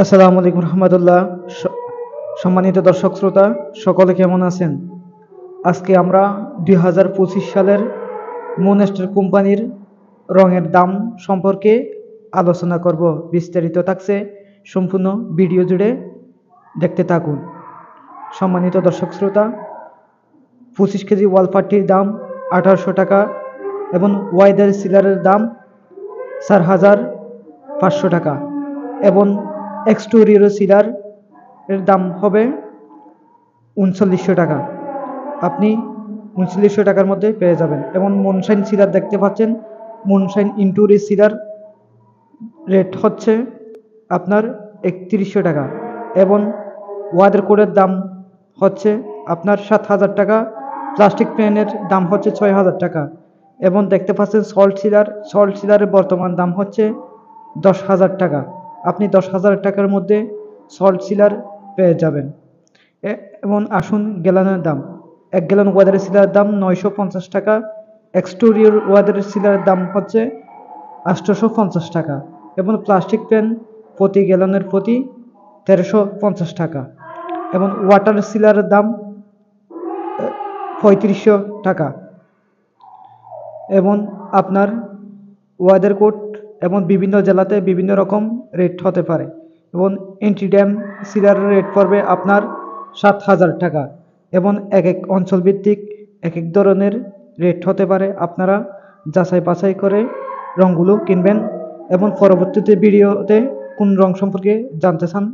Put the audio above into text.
আসসালামু আলাইকুম রহমতুল্লাহ। সম্মানিত দর্শক শ্রোতা সকলে কেমন আছেন? আজকে আমরা 2025 সালের মুনস্টার কোম্পানির রঙের দাম সম্পর্কে আলোচনা করব। বিস্তারিত থাকছে সম্পূর্ণ ভিডিও জুড়ে দেখতে থাকুন। সম্মানিত দর্শক শ্রোতা, 25 কেজি ওয়ালপাট্টির দাম 1800 টাকা এবং ওয়াইদার সিলারের দাম 4500 টাকা এবং এক্সটোরিয়র সিলার এর দাম হবে 3900 টাকা। আপনি 3900 টাকার মধ্যে পেয়ে যাবেন। এবং মুনশাইন সিলার দেখতে পাচ্ছেন, মুনশাইন ইনটুরি সিলার রেট হচ্ছে আপনার 3100 টাকা এবং ওয়াটার কোডের দাম হচ্ছে আপনার 7000 টাকা। প্লাস্টিক পেনের দাম হচ্ছে 6000 টাকা এবং দেখতে পাচ্ছেন সল্ট সিলারের বর্তমান দাম হচ্ছে 10,000 টাকা। আপনি 10,000 টাকার মধ্যে সল্ট সিলার পেয়ে যাবেন। এবং আসুন গ্যালনের দাম। 1 গ্যালন ওয়াটার সিলারের দাম 950 টাকা। এক্সটোরিয়র ওয়াটার সিলারের দাম হচ্ছে 850 টাকা এবং প্লাস্টিক পেন প্রতি গ্যালনের প্রতি 1350 টাকা এবং ওয়াটার সিলারের দাম 3500 টাকা। এবং আপনার ওয়াটার কোট এবং বিভিন্ন জেলাতে বিভিন্ন রকম রেট হতে পারে এবং এন্টিড্যাম সিলারের রেট পড়বে আপনার 7000 টাকা এবং এক এক অঞ্চল ভিত্তিক এক এক ধরনের রেট হতে পারে। আপনারা যাচাই বাছাই করে রঙগুলো কিনবেন এবং পরবর্তীতে ভিডিওতে কোন রং সম্পর্কে জানতে চান